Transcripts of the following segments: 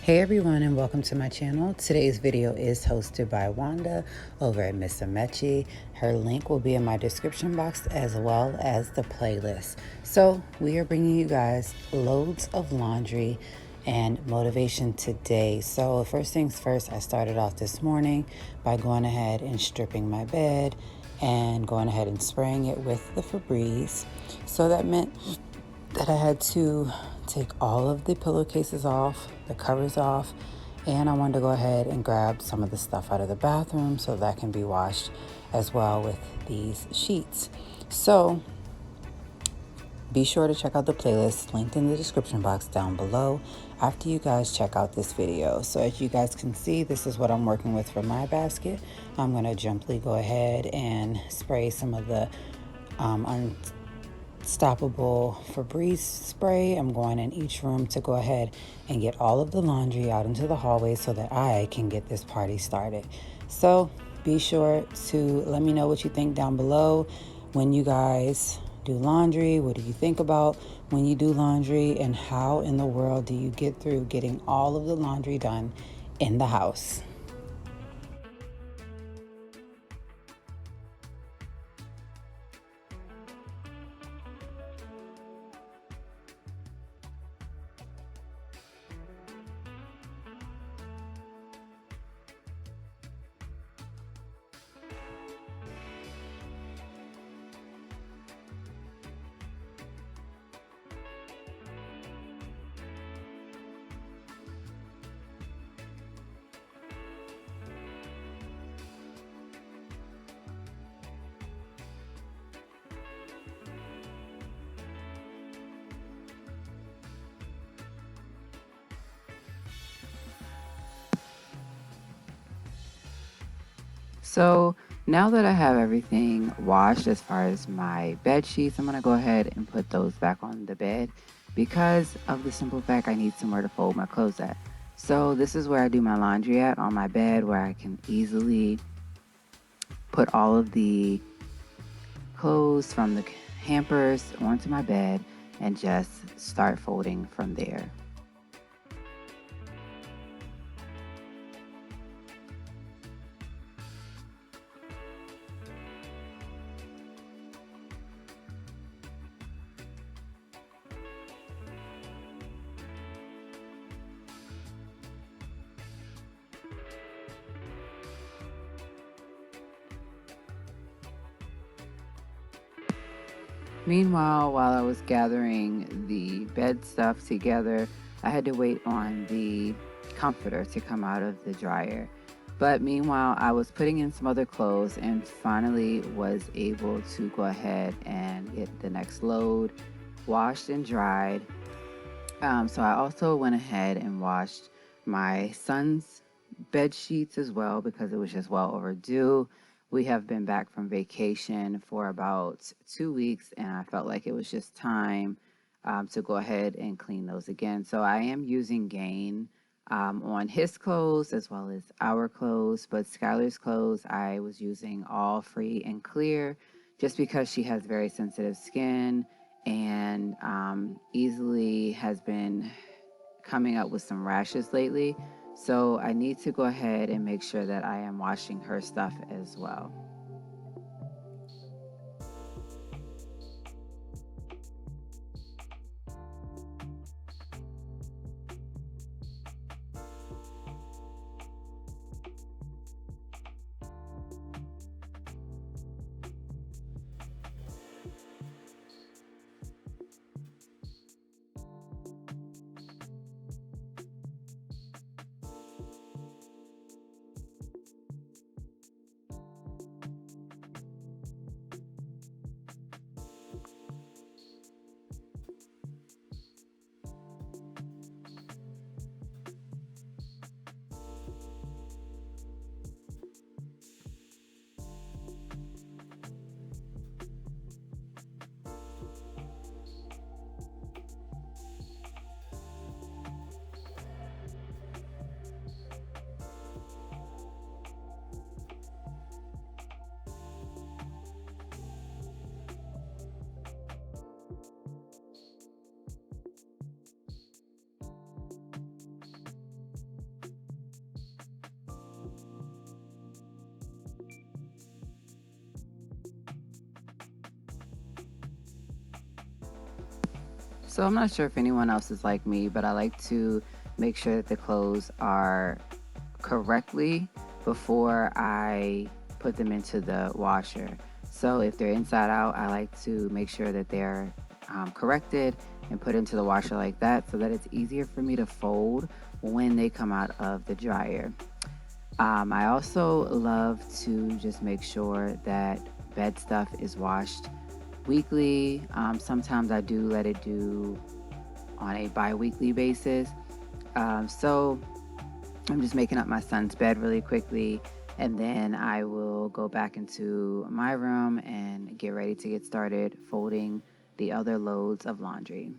Hey everyone, and welcome to my channel. Today's video is hosted by Wanda over at Miss Amaechi. Her link will be in my description box as well as the playlist. So we are bringing you guys loads of laundry and motivation today. So first things first, I started off this morning by going ahead and stripping my bed and going ahead and spraying it with the Febreze. So that meant that I had to take all of the pillowcases off, the covers off, and I wanted to go ahead and grab some of the stuff out of the bathroom so that can be washed as well with these sheets. So be sure to check out the playlist linked in the description box down below after you guys check out this video. So as you guys can see, this is what I'm working with for my basket. I'm going to gently go ahead and spray some of the unstoppable Febreze spray. I'm going in each room to go ahead and get all of the laundry out into the hallway so that I can get this party started. So be sure to let me know what you think down below when you guys do laundry. What do you think about when you do laundry, and how in the world do you get through getting all of the laundry done in the house? So now that I have everything washed as far as my bed sheets, I'm going to go ahead and put those back on the bed because of the simple fact I need somewhere to fold my clothes at. So this is where I do my laundry at, on my bed, where I can easily put all of the clothes from the hampers onto my bed and just start folding from there. Meanwhile, while I was gathering the bed stuff together, I had to wait on the comforter to come out of the dryer. But meanwhile, I was putting in some other clothes and finally was able to go ahead and get the next load washed and dried. So I also went ahead and washed my son's bed sheets as well because it was just well overdue. We have been back from vacation for about 2 weeks, and I felt like it was just time to go ahead and clean those again. So I am using Gain on his clothes as well as our clothes, but Skylar's clothes I was using all free and clear just because she has very sensitive skin and easily has been coming up with some rashes lately. So I need to go ahead and make sure that I am washing her stuff as well. So I'm not sure if anyone else is like me, but I like to make sure that the clothes are correctly before I put them into the washer. So if they're inside out, I like to make sure that they're corrected and put into the washer like that so that it's easier for me to fold when they come out of the dryer. I also love to just make sure that bed stuff is washed weekly. Sometimes I do let it do on a bi-weekly basis. So I'm just making up my son's bed really quickly, and then I will go back into my room and get ready to get started folding the other loads of laundry.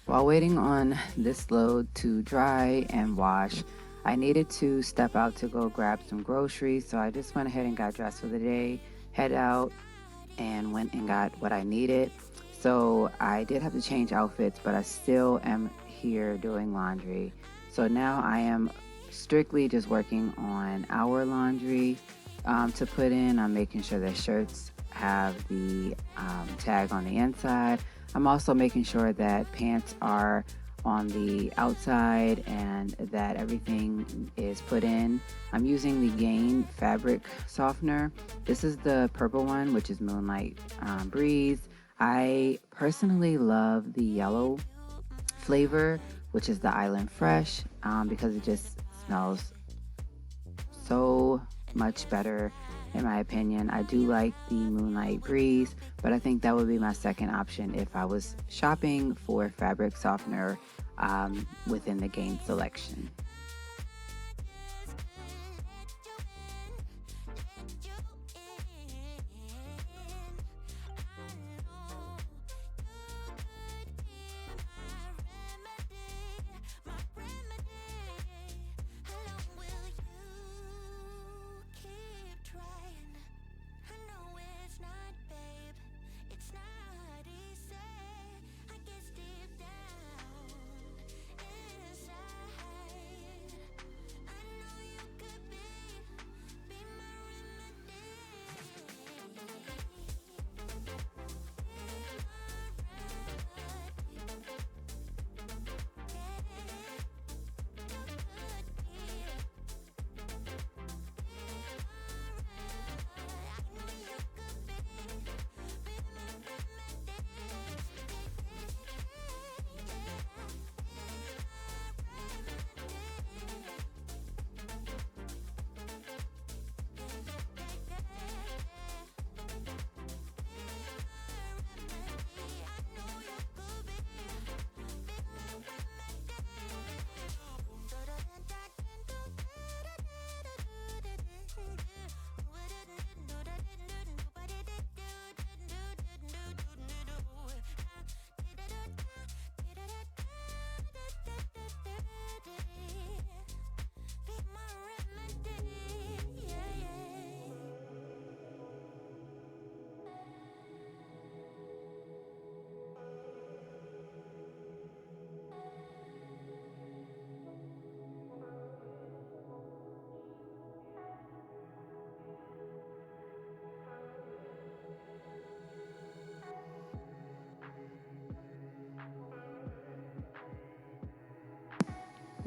While waiting on this load to dry and wash, I needed to step out to go grab some groceries, so I just went ahead and got dressed for the day, head out, and went and got what I needed. So I did have to change outfits, but I still am here doing laundry. So now I am strictly just working on our laundry to put in. I'm making sure that shirts have the tag on the inside. I'm also making sure that pants are on the outside and that everything is put in. I'm using the Gain fabric softener. This is the purple one, which is Moonlight Breeze. I personally love the yellow flavor, which is the Island Fresh, because it just smells so much better in my opinion. I do like the Moonlight Breeze, but I think that would be my second option if I was shopping for fabric softener within the Gain selection.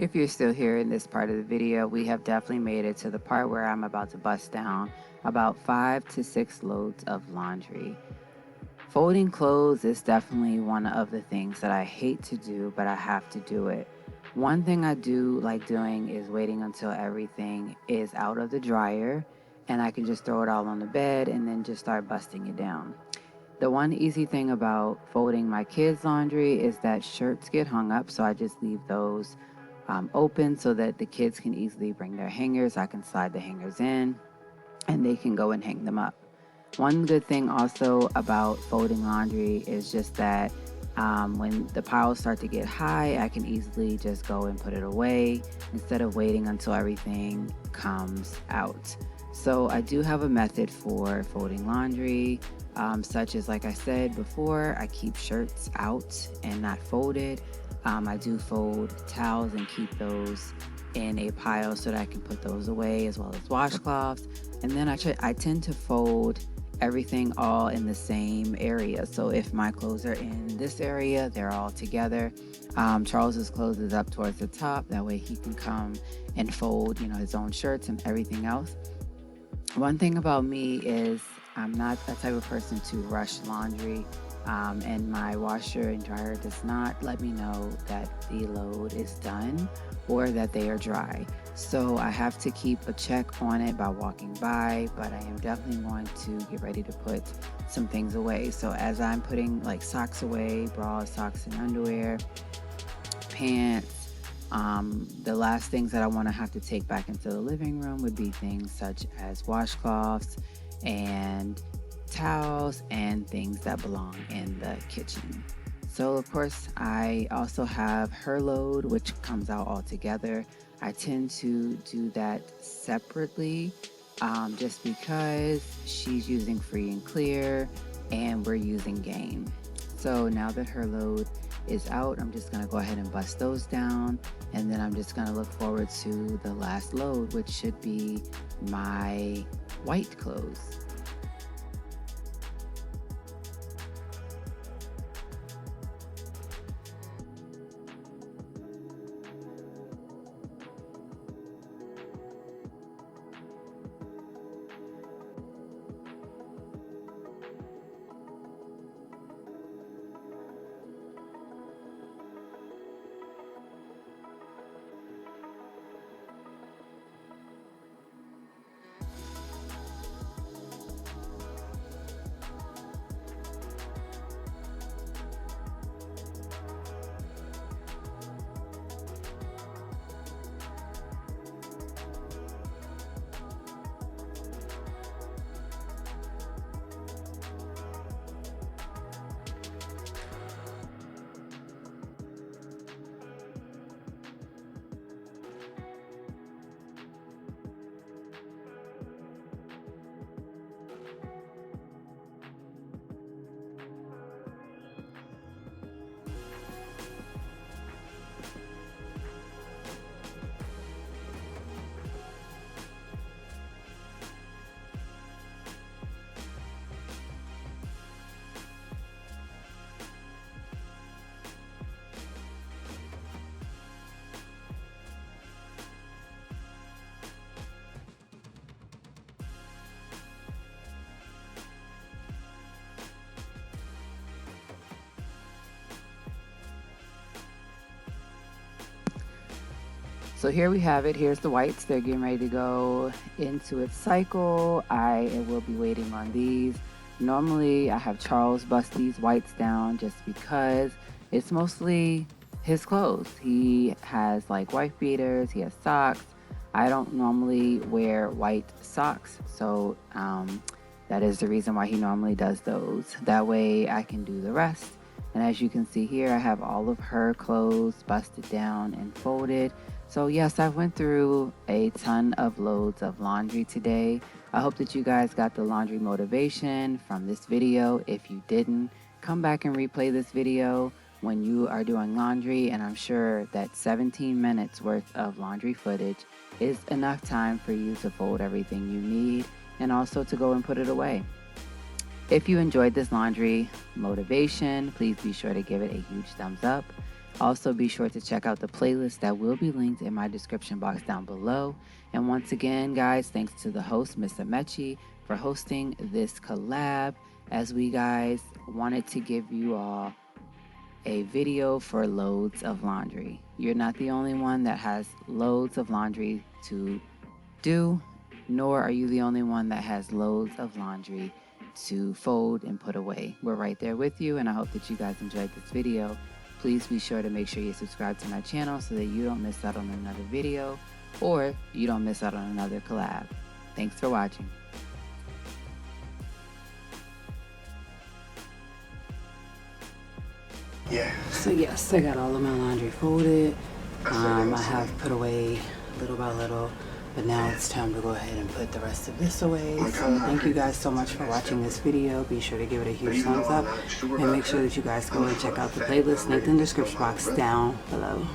If you're still here in this part of the video, we have definitely made it to the part where I'm about to bust down about 5 to 6 loads of laundry. Folding clothes is definitely one of the things that I hate to do, but I have to do it. One thing I do like doing is waiting until everything is out of the dryer and I can just throw it all on the bed and then just start busting it down. The one easy thing about folding my kids' laundry is that shirts get hung up, so I just leave those open so that the kids can easily bring their hangers. I can slide the hangers in and they can go and hang them up. One good thing also about folding laundry is just that when the piles start to get high, I can easily just go and put it away instead of waiting until everything comes out. So I do have a method for folding laundry, such as, like I said before, I keep shirts out and not folded. I do fold towels and keep those in a pile so that I can put those away, as well as washcloths. And then I tend to fold everything all in the same area. So if my clothes are in this area, they're all together. Charles's clothes is up towards the top. That way he can come and fold, his own shirts and everything else. One thing about me is I'm not that type of person to rush laundry. And my washer and dryer does not let me know that the load is done or that they are dry. So I have to keep a check on it by walking by, but I am definitely going to get ready to put some things away. So as I'm putting like socks away, bras, socks, and underwear, pants, the last things that I want to have to take back into the living room would be things such as washcloths and towels and things that belong in the kitchen. So of course I also have her load, which comes out all together. I tend to do that separately just because she's using free and clear and we're using Gain. So now that her load is out, I'm just going to go ahead and bust those down, and then I'm just going to look forward to the last load, which should be my white clothes. So here we have it. Here's the whites. They're getting ready to go into its cycle. I will be waiting on these. Normally, I have Charles bust these whites down just because it's mostly his clothes. He has like wife beaters, he has socks. I don't normally wear white socks, so that is the reason why he normally does those. That way I can do the rest. And as you can see here, I have all of her clothes busted down and folded. So yes, I went through a ton of loads of laundry today. I hope that you guys got the laundry motivation from this video. If you didn't, come back and replay this video when you are doing laundry, and I'm sure that 17 minutes worth of laundry footage is enough time for you to fold everything you need and also to go and put it away. If you enjoyed this laundry motivation, please be sure to give it a huge thumbs up. Also, be sure to check out the playlist that will be linked in my description box down below. And once again, guys, thanks to the host, Miss Amaechi, for hosting this collab, as we guys wanted to give you all a video for loads of laundry. You're not the only one that has loads of laundry to do, nor are you the only one that has loads of laundry to fold and put away. We're right there with you, and I hope that you guys enjoyed this video. Please be sure to make sure you subscribe to my channel so that you don't miss out on another video or you don't miss out on another collab. Thanks for watching. Yeah. So yes, I got all of my laundry folded. I have put away little by little, but now it's time to go ahead and put the rest of this away. So thank you guys so much for watching this video. Be sure to give it a huge thumbs up and make sure that you guys go and check out the playlist linked in the description box down below.